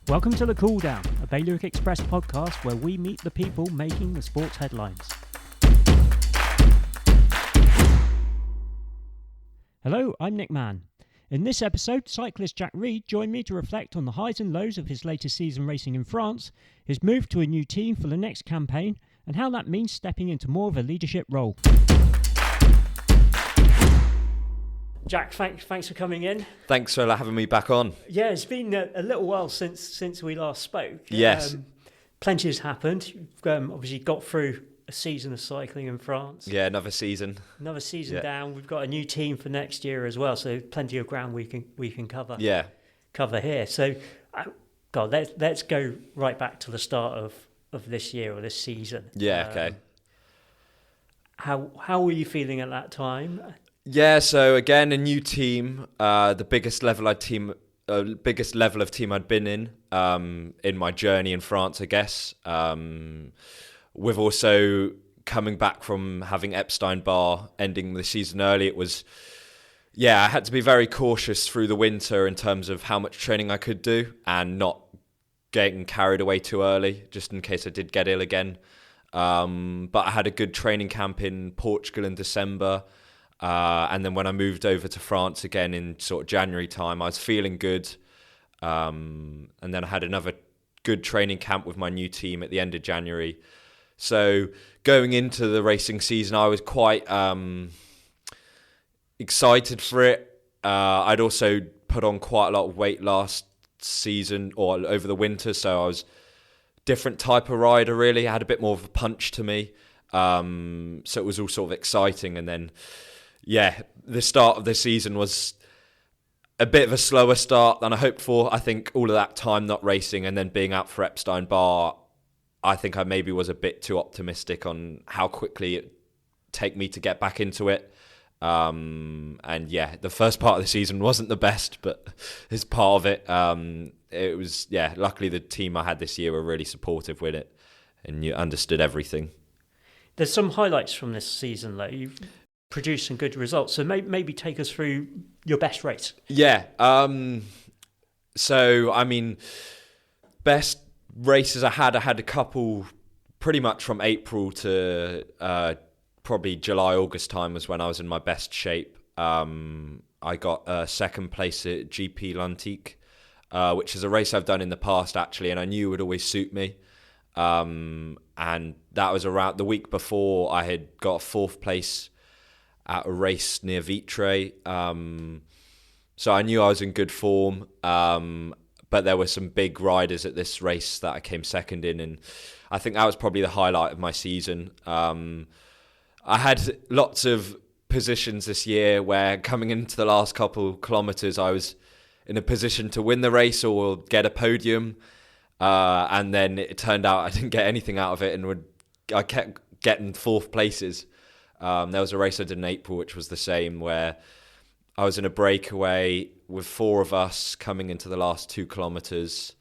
Welcome to The Cool Down, a Bailiwick Express podcast where we meet the people making the sports headlines. Hello, I'm Nick Mann. In this episode, cyclist Jack Reed joined me to reflect on the highs and lows of his latest season racing in France, his move to a new team for the next campaign, and how that means stepping into more of a leadership role. Jack, thanks for coming in. Thanks for having me back on. Yeah, it's been a little while since we last spoke. Yes. Plenty has happened. You've obviously got through a season of cycling in France. Yeah, another season. Down. We've got a new team for next year as well, so plenty of ground we can cover. Yeah. Cover here. So, let's go right back to the start of this year or this season. Yeah. Okay. How were you feeling at that time? Yeah, so again, a new team, the biggest level of team I'd been in my journey in France, I guess. With also coming back from having Epstein-Barr ending the season early, I had to be very cautious through the winter in terms of how much training I could do and not getting carried away too early, just in case I did get ill again. But I had a good training camp in Portugal in December. And then when I moved over to France again in sort of January time, I was feeling good. And then I had another good training camp with my new team at the end of January. So going into the racing season, I was quite excited for it. I'd also put on quite a lot of weight last season or over the winter. So I was different type of rider, really. I had a bit more of a punch to me. So it was all sort of exciting. And then the start of the season was a bit of a slower start than I hoped for. I think all of that time not racing and then being out for Epstein-Barr, I think I maybe was a bit too optimistic on how quickly it'd take me to get back into it. The first part of the season wasn't the best, but as part of it, it was, luckily the team I had this year were really supportive with it and you understood everything. There's some highlights from this season, though. You've produced some good results. So maybe take us through your best race. Yeah. Best races I had a couple pretty much from April to probably July, August time was when I was in my best shape. I got second place at GP L'Antique, which is a race I've done in the past actually, and I knew it would always suit me. And that was around the week before I had got fourth place at a race near Vitre. So I knew I was in good form. But there were some big riders at this race that I came second in. And I think that was probably the highlight of my season. I had lots of positions this year where coming into the last couple kilometres, I was in a position to win the race or get a podium. And then it turned out I didn't get anything out of it and I kept getting fourth places. There was a race I did in April, which was the same, where I was in a breakaway with four of us coming into the last 2 kilometres.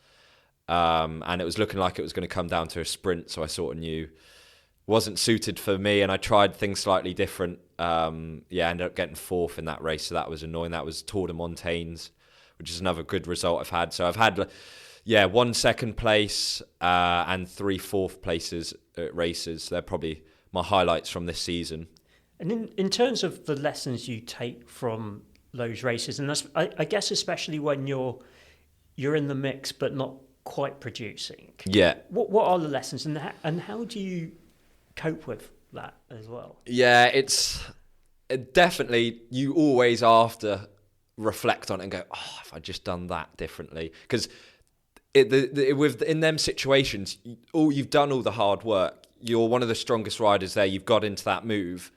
And it was looking like it was going to come down to a sprint. So I sort of knew it wasn't suited for me. And I tried things slightly different. I ended up getting fourth in that race. So that was annoying. That was Tour de Montagnes, which is another good result I've had. So I've had, 1 second place and 3 fourth places at races. They're probably my highlights from this season. And in terms of the lessons you take from those races, and that's, I guess especially when you're in the mix but not quite producing. Yeah. What are the lessons and how do you cope with that as well? Yeah, it's definitely, you always after reflect on it and go, if I just done that differently. Because in them situations, you've done all the hard work. You're one of the strongest riders there. You've got into that move,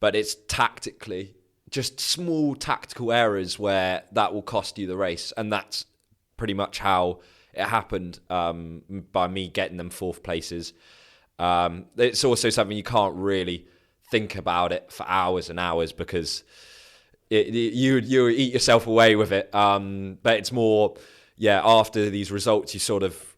but it's tactically just small tactical errors where that will cost you the race. And that's pretty much how it happened by me getting them fourth places. It's also something you can't really think about it for hours and hours because you eat yourself away with it. But it's more, after these results,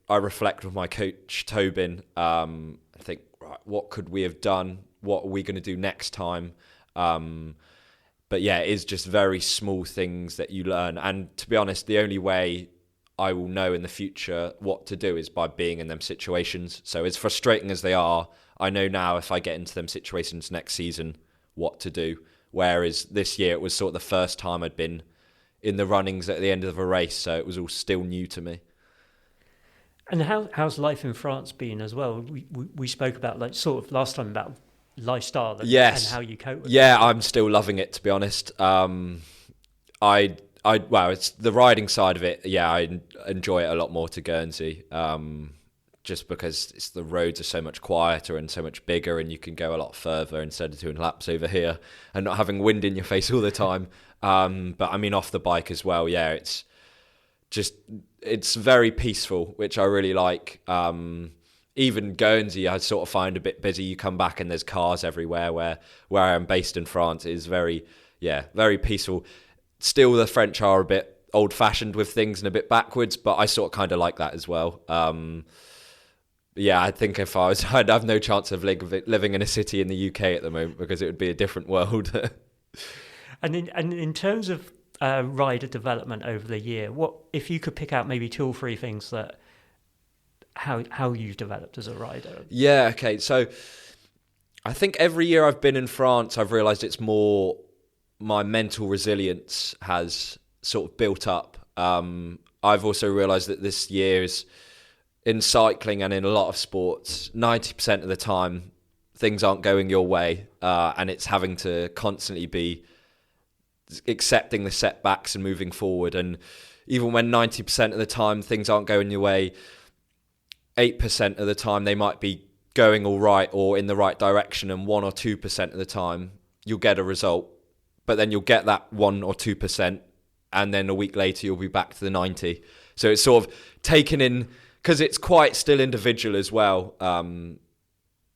I reflect with my coach, Tobin, and think, right, what could we have done? What are we going to do next time? But it is just very small things that you learn. And to be honest, the only way I will know in the future what to do is by being in them situations. So as frustrating as they are, I know now if I get into them situations next season, what to do. Whereas this year, it was sort of the first time I'd been in the runnings at the end of a race, so it was all still new to me. And how's life in France been as well? We spoke about like sort of last time about lifestyle and, Yes. and how you cope with Yeah, it. I'm still loving it, to be honest. Well, it's the riding side of it. Yeah, I enjoy it a lot more to Guernsey, just because the roads are so much quieter and so much bigger, and you can go a lot further instead of doing laps over here and not having wind in your face all the time. But I mean, off the bike as well. Yeah, it's very peaceful, which I really like. Even Guernsey, I sort of find a bit busy. You come back and there's cars everywhere. Where I'm based in France is very peaceful. Still, the French are a bit old-fashioned with things and a bit backwards, but I sort of kind of like that as well. Yeah, I think if I'd have no chance of living in a city in the UK at the moment because it would be a different world. And in terms of rider development over the year, what if you could pick out maybe 2 or 3 things that how you've developed as a rider? Yeah, okay. So I think every year I've been in France, I've realised it's more my mental resilience has sort of built up. I've also realised that this year is in cycling and in a lot of sports, 90% of the time things aren't going your way, and it's having to constantly be accepting the setbacks and moving forward. And even when 90% of the time things aren't going your way, 8% of the time they might be going all right or in the right direction, and 1 or 2% of the time you'll get a result, but then you'll get that 1 or 2%, and then a week later you'll be back to the 90. So it's sort of taken in, because it's quite still individual as well,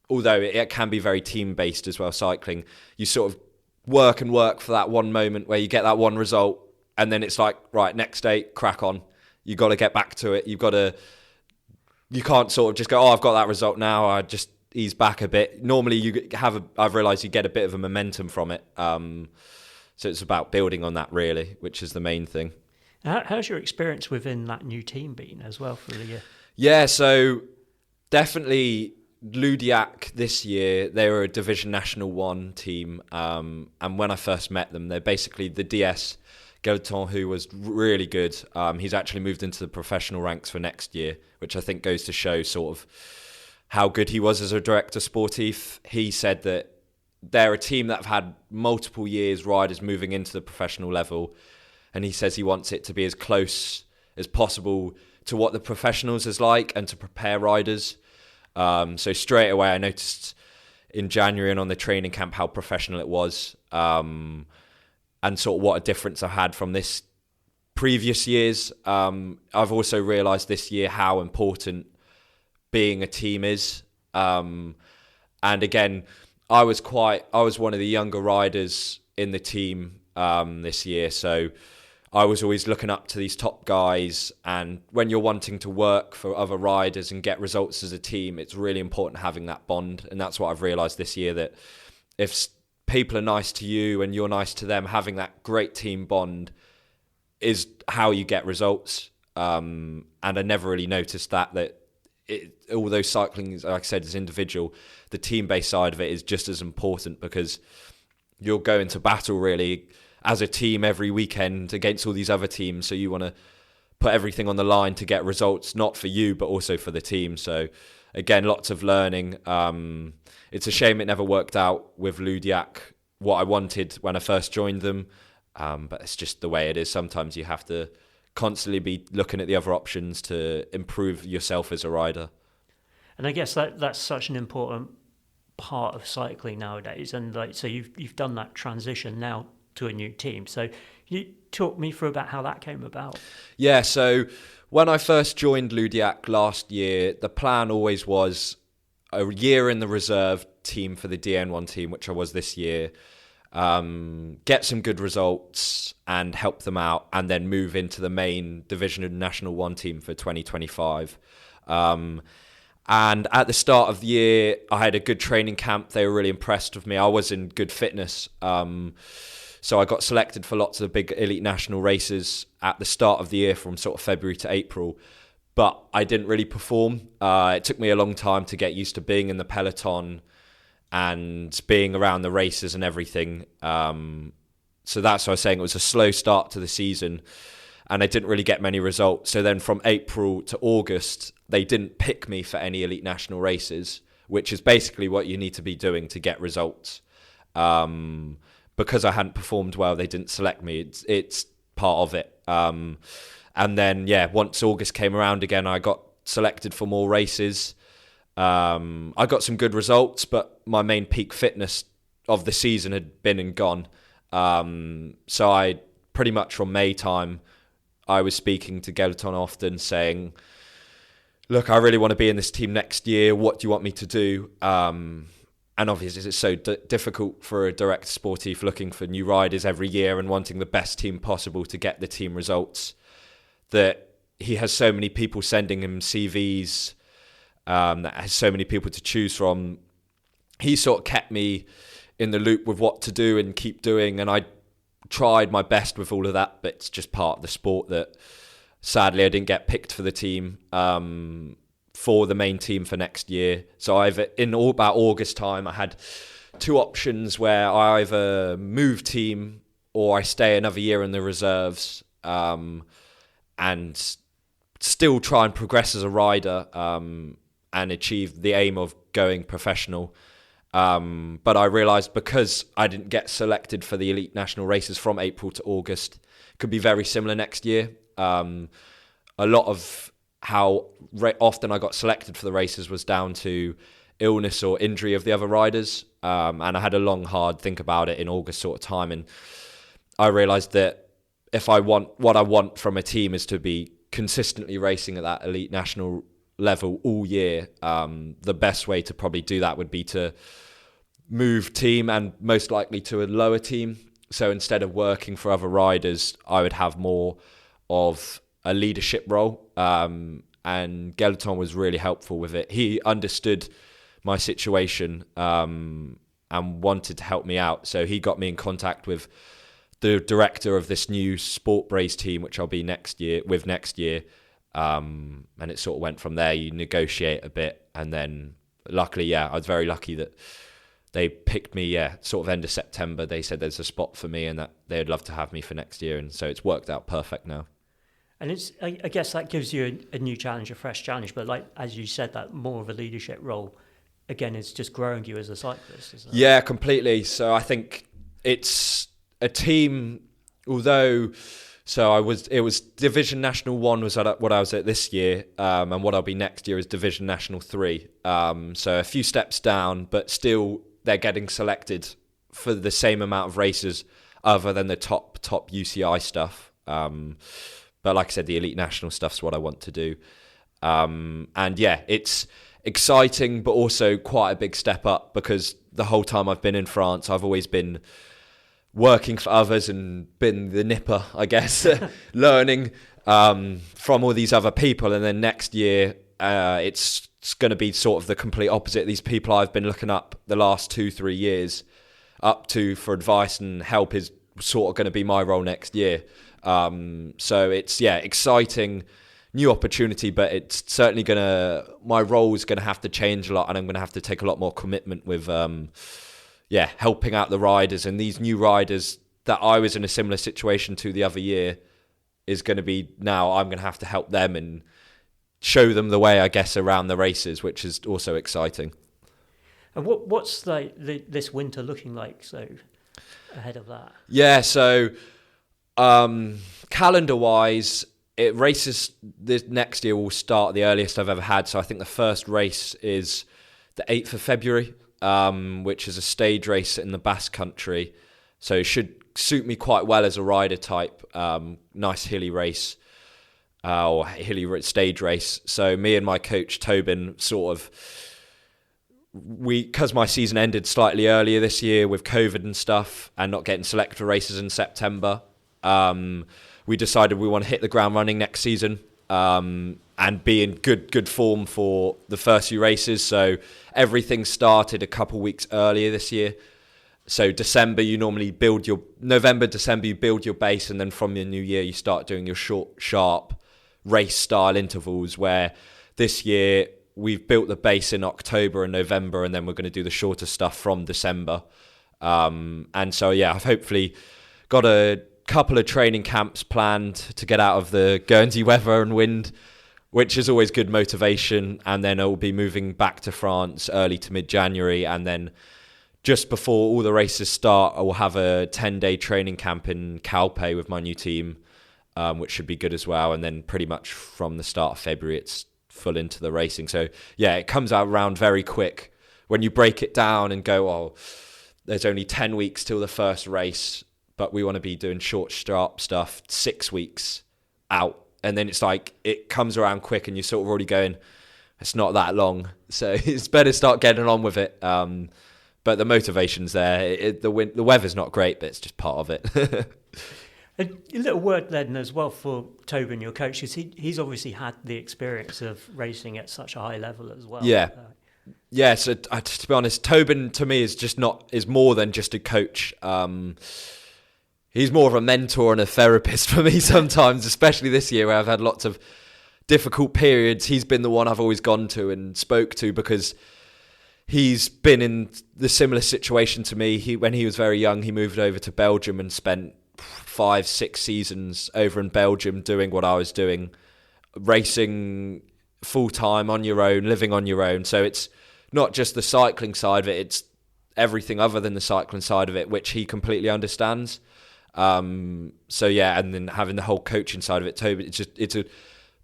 although it can be very team-based as well, cycling. You sort of work for that one moment where you get that one result, and then it's like, right, next day, crack on. You got to get back to it. You can't sort of just go, I've got that result now, I just ease back a bit. Normally I've realised you get a bit of a momentum from it. So it's about building on that really, which is the main thing. How's your experience within that new team been as well for the year? Yeah, so definitely Ludiac this year, they were a Division National 1 team. And when I first met them, they're basically the DS Guelton, who was really good. He's actually moved into the professional ranks for next year, which I think goes to show sort of how good he was as a director sportif. He said that they're a team that have had multiple years riders moving into the professional level, and he says he wants it to be as close as possible to what the professionals is like and to prepare riders. So straight away I noticed in January and on the training camp how professional it was, and sort of what a difference I had from this previous years. I've also realised this year how important being a team is. And again, I was one of the younger riders in the team this year, so I was always looking up to these top guys, and when you're wanting to work for other riders and get results as a team, it's really important having that bond. And that's what I've realised this year, that if people are nice to you and you're nice to them, having that great team bond is how you get results. And I never really noticed that although cycling, like I said, is individual, the team-based side of it is just as important, because you'll go into battle really as a team every weekend against all these other teams. So you want to put everything on the line to get results, not for you, but also for the team. So again, lots of learning. It's a shame it never worked out with Ludiac, what I wanted when I first joined them. But it's just the way it is. Sometimes you have to constantly be looking at the other options to improve yourself as a rider. And I guess that's such an important part of cycling nowadays. And so you've done that transition now to a new team. So you talk me through about how that came about. Yeah, so when I first joined Ludiac last year, the plan always was a year in the reserve team for the DN1 team, which I was this year, get some good results and help them out, and then move into the main Division National 1 team for 2025. And at the start of the year, I had a good training camp. They were really impressed with me. I was in good fitness. So I got selected for lots of big elite national races at the start of the year from sort of February to April. But I didn't really perform. It took me a long time to get used to being in the peloton and being around the races and everything. So that's what I was saying. It was a slow start to the season and I didn't really get many results. So then from April to August, they didn't pick me for any elite national races, which is basically what you need to be doing to get results. Because I hadn't performed well, they didn't select me. It's part of it. And then, once August came around again, I got selected for more races. I got some good results, but my main peak fitness of the season had been and gone. So I pretty much from May time, I was speaking to Gelaton often saying, look, I really want to be in this team next year. What do you want me to do? And obviously it's so difficult for a direct sportif looking for new riders every year and wanting the best team possible to get the team results, that he has so many people sending him CVs, that has so many people to choose from. He sort of kept me in the loop with what to do and keep doing, and I tried my best with all of that, but it's just part of the sport that sadly I didn't get picked for the team, for the main team for next year. So about August time, I had two options where I either move team or I stay another year in the reserves, and still try and progress as a rider, and achieve the aim of going professional. But I realised because I didn't get selected for the elite national races from April to August, it could be very similar next year. A lot of how often I got selected for the races was down to illness or injury of the other riders. And I had a long, hard think about it in August sort of time. And I realised that if I want, what I want from a team is to be consistently racing at that elite national level all year. The best way to probably do that would be to move team, and most likely to a lower team. So instead of working for other riders, I would have more of a leadership role. And Gelaton was really helpful with it. He understood my situation, and wanted to help me out. So he got me in contact with the director of this new Sport Braze team, which I'll be next year. And it sort of went from there. You negotiate a bit, and then luckily, I was very lucky that they picked me, sort of end of September. They said there's a spot for me and that they'd love to have me for next year. And so it's worked out perfect now. And I guess that gives you a new challenge, a fresh challenge. But like, as you said, that more of a leadership role, again, it's just growing you as a cyclist, isn't it? Yeah, completely. So I think it's a team, although... So it was Division National 1 was what I was at this year, and what I'll be next year is Division National 3. So a few steps down, but still they're getting selected for the same amount of races other than the top UCI stuff. But like I said, the Elite National stuff's what I want to do. It's exciting, but also quite a big step up, because the whole time I've been in France, I've always been working for others and been the nipper, I guess, learning from all these other people. And then next year, it's going to be sort of the complete opposite. These people I've been looking up the last 2-3 years up to for advice and help is sort of going to be my role next year. So it's, exciting, new opportunity, but it's certainly my role is going to have to change a lot, and I'm going to have to take a lot more commitment with helping out the riders. And these new riders that I was in a similar situation to the other year is going to be, now I'm going to have to help them and show them the way, I guess, around the races, which is also exciting. And what's this winter looking like, so ahead of that? Yeah, so calendar-wise, races this next year will start the earliest I've ever had. So I think the first race is the 8th of February. Which is a stage race in the Basque Country. So it should suit me quite well as a rider type. Nice hilly race, or hilly stage race. So me and my coach Tobin because my season ended slightly earlier this year with COVID and stuff, and not getting selected for races in September, we decided we want to hit the ground running next season. And be in good form for the first few races. So everything started a couple weeks earlier this year. So December, you normally November, December, you build your base, and then from the new year, you start doing your short, sharp race style intervals, where this year we've built the base in October and November, and then we're going to do the shorter stuff from December. And so, yeah, I've hopefully got a couple of training camps planned to get out of the Guernsey weather and wind, which is always good motivation. And then I'll be moving back to France early to mid-January, and then just before all the races start, I will have a 10-day training camp in Calpe with my new team, which should be good as well. And then pretty much from the start of February, it's full into the racing. So, yeah, it comes out around very quick. When you break it down and go, oh, there's only 10 weeks till the first race, but we want to be doing short, sharp stuff 6 weeks out. And then it's like, it comes around quick and you're sort of already going, it's not that long. So it's better start getting on with it. But the motivation's there. The weather's not great, but it's just part of it. A little word then as well for Tobin, your coach, because he's obviously had the experience of racing at such a high level as well. Yeah. Yeah, so to be honest, Tobin to me is more than just a coach. He's more of a mentor and a therapist for me sometimes, especially this year where I've had lots of difficult periods. He's been the one I've always gone to and spoke to because he's been in the similar situation to me. When he was very young, he moved over to Belgium and spent 5-6 seasons over in Belgium doing what I was doing, racing full-time on your own, living on your own. So it's not just the cycling side of it, it's everything other than the cycling side of it, which he completely understands. So yeah, and then having the whole coaching side of it, Tobin, it's a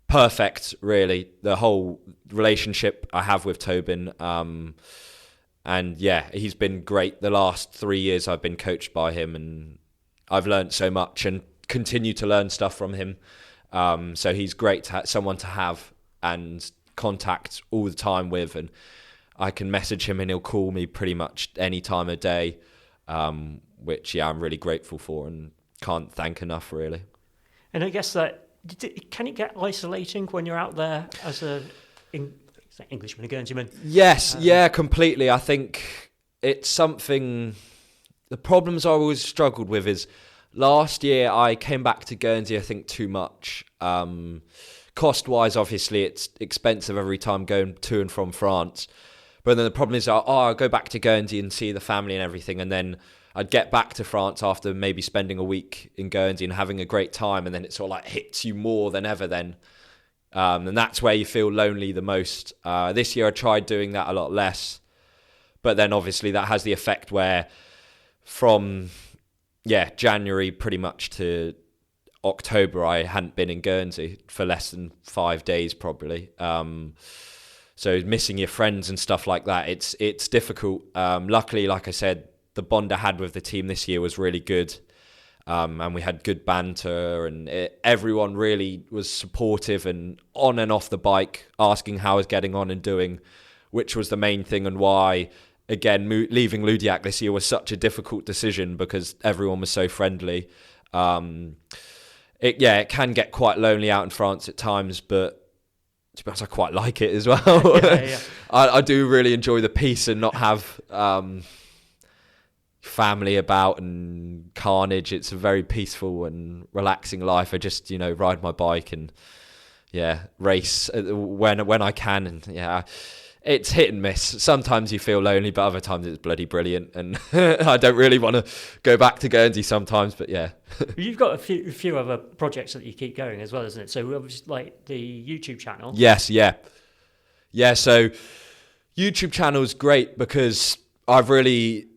perfect, really, the whole relationship I have with Tobin. And yeah, he's been great. The last 3 years I've been coached by him, and I've learned so much and continue to learn stuff from him. So he's great to have someone to have and contact all the time with, and I can message him and he'll call me pretty much any time of day, which I'm really grateful for and can't thank enough, really. And I guess that, can it get isolating when you're out there as Englishman, a Guernseyman? Yes, yeah, completely. I think it's something, the problems I always struggled with is last year I came back to Guernsey, I think, too much. Cost-wise, obviously, it's expensive every time going to and from France. But then the problem is, I'll go back to Guernsey and see the family and everything, and then I'd get back to France after maybe spending a week in Guernsey and having a great time, and then it sort of like hits you more than ever then. And that's where you feel lonely the most. This year I tried doing that a lot less, but then obviously that has the effect where from January pretty much to October I hadn't been in Guernsey for less than 5 days probably. So missing your friends and stuff like that, it's difficult. Luckily, like I said, the bond I had with the team this year was really good. And we had good banter, and everyone really was supportive and on and off the bike, asking how I was getting on and doing, which was the main thing, and why, again, leaving Ludiac this year was such a difficult decision because everyone was so friendly. It can get quite lonely out in France at times, but to be honest, I quite like it as well. Yeah. I do really enjoy the peace and not have family about and carnage. It's a very peaceful and relaxing life. I just, ride my bike and race when I can, and it's hit and miss. Sometimes you feel lonely, but other times it's bloody brilliant, and I don't really want to go back to Guernsey sometimes, but yeah. You've got a few other projects that you keep going as well, isn't it? So obviously, like the YouTube channel. Yes, yeah. So YouTube channel's great because I've really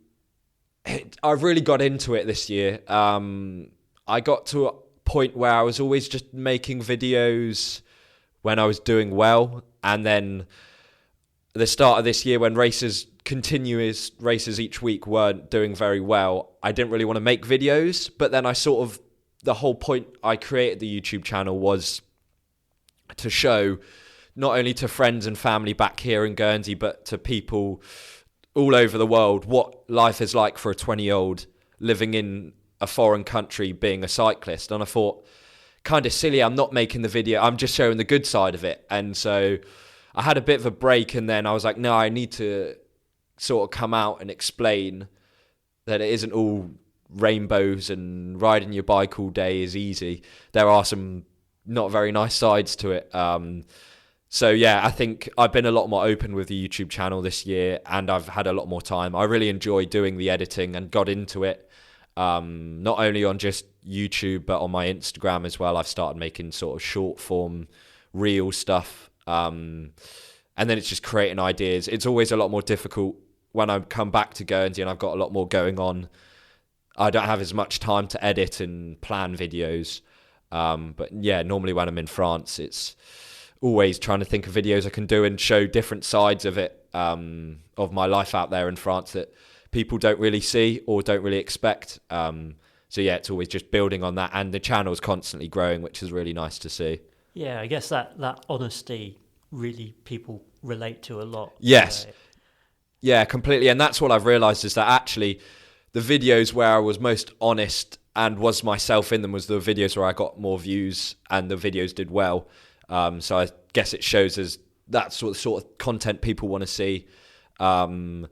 got into it this year. I got to a point where I was always just making videos when I was doing well, and then the start of this year when continuous races each week weren't doing very well, I didn't really want to make videos, but then the whole point I created the YouTube channel was to show not only to friends and family back here in Guernsey, but to people all over the world what life is like for a 20-year-old living in a foreign country being a cyclist. And I thought, kind of silly, I'm not making the video, I'm just showing the good side of it. And so I had a bit of a break, and then I was like, no, I need to sort of come out and explain that it isn't all rainbows and riding your bike all day is easy. There are some not very nice sides to it. So yeah, I think I've been a lot more open with the YouTube channel this year, and I've had a lot more time. I really enjoy doing the editing and got into it, not only on just YouTube, but on my Instagram as well. I've started making sort of short form reel stuff. And then it's just creating ideas. It's always a lot more difficult when I come back to Guernsey and I've got a lot more going on. I don't have as much time to edit and plan videos. But yeah, normally when I'm in France, it's always trying to think of videos I can do and show different sides of it, of my life out there in France that people don't really see or don't really expect. So yeah, it's always just building on that, and the channel's constantly growing, which is really nice to see. Yeah, I guess that honesty really people relate to a lot. Yes. Yeah, completely. And that's what I've realised, is that actually the videos where I was most honest and was myself in them was the videos where I got more views and the videos did well. So I guess it shows as that sort of content people want to see. And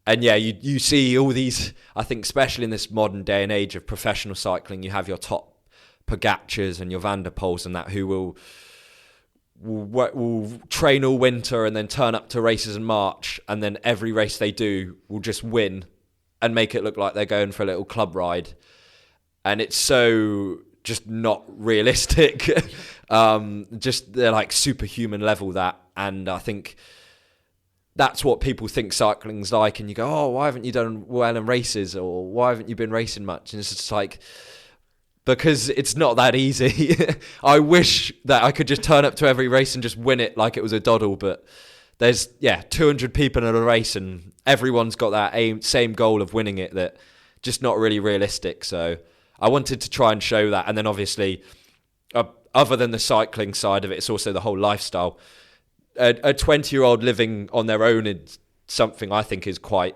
yeah, you see all these, I think, especially in this modern day and age of professional cycling, you have your top Pogacars and your Van der Poels and that, who will train all winter and then turn up to races in March, and then every race they do will just win and make it look like they're going for a little club ride. And it's so just not realistic. Just they're like superhuman level, that. And I think that's what people think cycling's like. And you go, oh, why haven't you done well in races? Or why haven't you been racing much? And it's just like, because it's not that easy. I wish that I could just turn up to every race and just win it like it was a doddle. But there's, 200 people in a race and everyone's got that same goal of winning it, that just not really realistic. So I wanted to try and show that. And then obviously, other than the cycling side of it, it's also the whole lifestyle. A 20-year-old living on their own is something I think is quite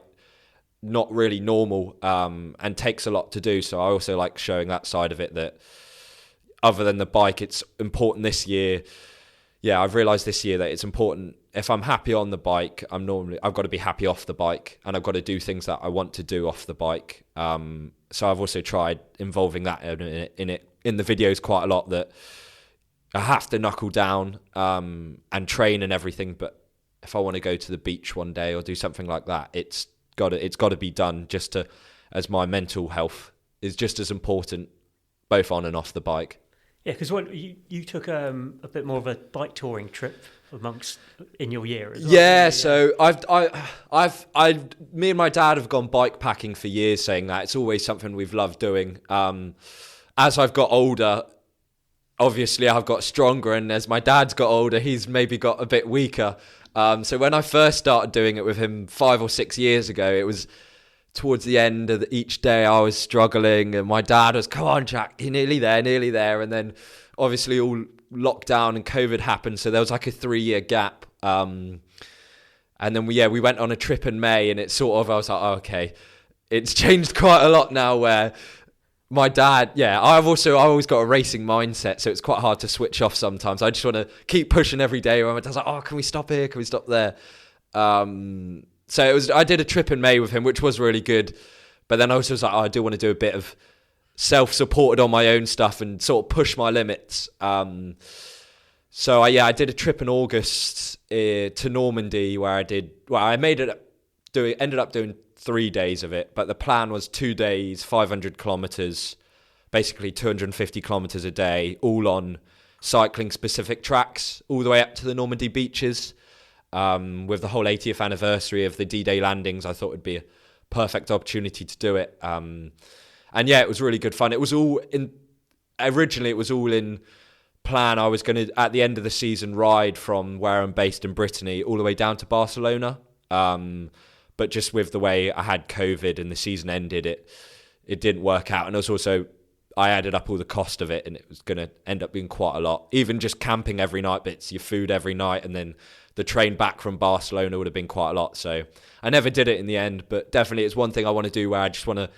not really normal, and takes a lot to do. So I also like showing that side of it, that other than the bike, it's important this year. Yeah, I've realised this year that it's important. If I'm happy on the bike, I've got to be happy off the bike, and I've got to do things that I want to do off the bike. So I've also tried involving that in the videos quite a lot, that I have to knuckle down and train and everything. But if I want to go to the beach one day or do something like that, it's got to be done, as my mental health is just as important, both on and off the bike. Yeah, because you took a bit more of a bike touring trip in your year as well. Yeah, so me and my dad have gone bike packing for years, saying that it's always something we've loved doing. As I've got older, obviously I've got stronger, and as my dad's got older, he's maybe got a bit weaker. So when I first started doing it with him 5 or 6 years ago, it was towards the end of each day I was struggling, and my dad was, come on, Jack, you're nearly there. And then obviously all lockdown and COVID happened, so there was like a 3-year gap. And then we went on a trip in May, and I was like, oh, okay, it's changed quite a lot now, where my dad, I've always got a racing mindset, so it's quite hard to switch off sometimes. I just want to keep pushing every day. Where my dad's like, oh, can we stop here? Can we stop there? So I did a trip in May with him, which was really good. But then I was like, oh, I do want to do a bit of self-supported on my own stuff and sort of push my limits. So I did a trip in August to Normandy, where I ended up doing 3 days of it, but the plan was 2 days, 500 kilometers, basically 250 kilometers a day, all on cycling specific tracks, all the way up to the Normandy beaches. With the whole 80th anniversary of the D-Day landings, I thought it'd be a perfect opportunity to do it. And yeah, it was really good fun. Originally it was all in plan. I was going to, at the end of the season, ride from where I'm based in Brittany all the way down to Barcelona. But just with the way I had COVID and the season ended, it didn't work out. And it was also, I added up all the cost of it, and it was going to end up being quite a lot. Even just camping every night, but it's your food every night, and then the train back from Barcelona would have been quite a lot. So I never did it in the end, but definitely it's one thing I want to do, where I just want to,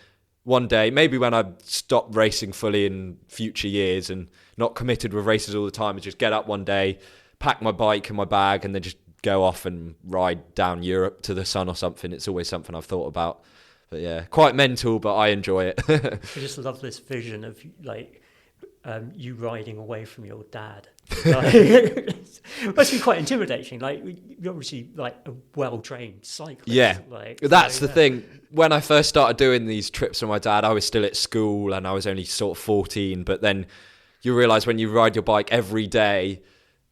one day, maybe when I stop racing fully in future years and not committed with races all the time, is just get up one day, pack my bike and my bag, and then just go off and ride down Europe to the sun or something. It's always something I've thought about. But yeah, quite mental, but I enjoy it. I just love this vision of like you riding away from your dad. Like, it must be quite intimidating. Like you're obviously like a well-trained cyclist. Yeah, like, that's the thing. When I first started doing these trips with my dad, I was still at school and I was only sort of 14. But then you realise when you ride your bike every day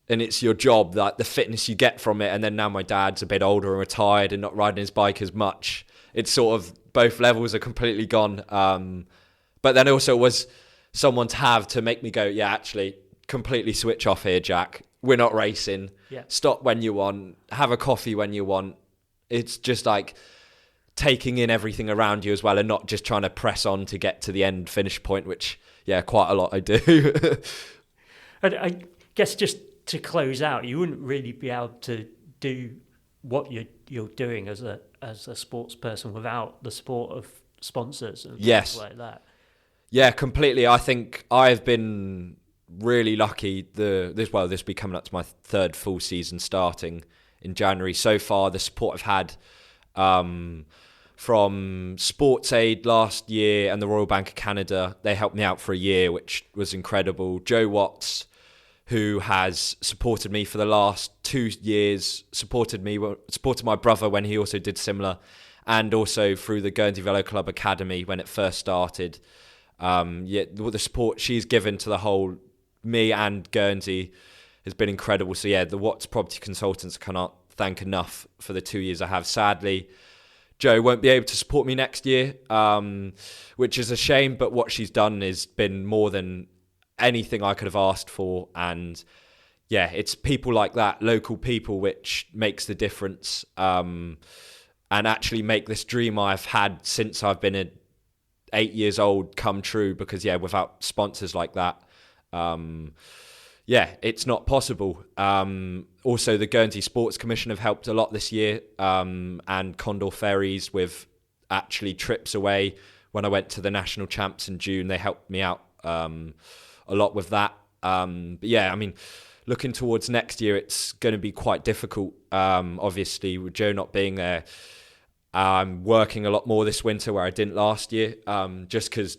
and it's your job, that the fitness you get from it. And then now my dad's a bit older and retired and not riding his bike as much. It's sort of both levels are completely gone. But then also was someone to make me go, yeah, actually, completely switch off here, Jack. We're not racing. Yeah. Stop when you want. Have a coffee when you want. It's just like taking in everything around you as well and not just trying to press on to get to the end finish point, which, yeah, quite a lot I do. And I guess just to close out, you wouldn't really be able to do what you're doing as a sports person without the support of sponsors and things like that. Yeah, completely. I think I've been really lucky. This will be coming up to my third full season starting in January. So far, the support I've had from Sports Aid last year and the Royal Bank of Canada, they helped me out for a year, which was incredible. Joe Watts, who has supported me for the last 2 years, supported my brother when he also did similar, and also through the Guernsey Velo Club Academy when it first started. The support she's given to the whole, me and Guernsey, has been incredible. So yeah, the Watts Property Consultants cannot thank enough for the 2 years I have. Sadly, Joe won't be able to support me next year, which is a shame, but what she's done has been more than anything I could have asked for. And yeah, it's people like that, local people, which makes the difference, and actually make this dream I've had since I've been 8 years old come true. Because yeah, without sponsors like that, it's not possible. Also, the Guernsey Sports Commission have helped a lot this year, and Condor Ferries with actually trips away. When I went to the national champs in June, they helped me out a lot with that. But yeah, I mean, looking towards next year, it's going to be quite difficult. Obviously, with Joe not being there, I'm working a lot more this winter where I didn't last year, just because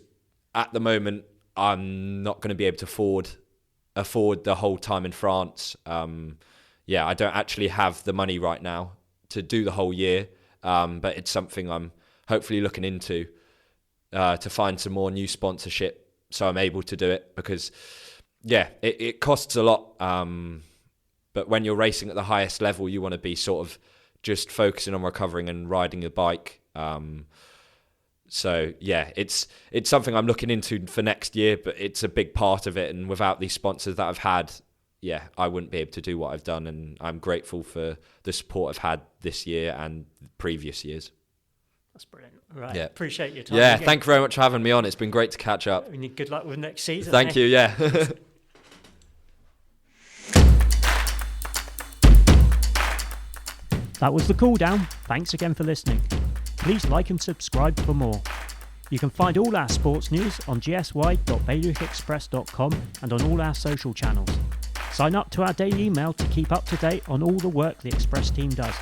at the moment I'm not going to be able to afford the whole time in France. I don't actually have the money right now to do the whole year, but it's something I'm hopefully looking into to find some more new sponsorship so I'm able to do it, because it costs a lot, but when you're racing at the highest level, you want to be sort of just focusing on recovering and riding your bike. So yeah, it's something I'm looking into for next year, but it's a big part of it. And without these sponsors that I've had, I wouldn't be able to do what I've done. And I'm grateful for the support I've had this year and previous years. That's brilliant. Right. Yeah. Appreciate your time. Yeah. Again. Thank you very much for having me on. It's been great to catch up. We need good luck with next season. Thank you. Yeah. That was the cool down. Thanks again for listening. Please like and subscribe for more. You can find all our sports news on gsy.bailiwickexpress.com and on all our social channels. Sign up to our daily email to keep up to date on all the work the Express team does.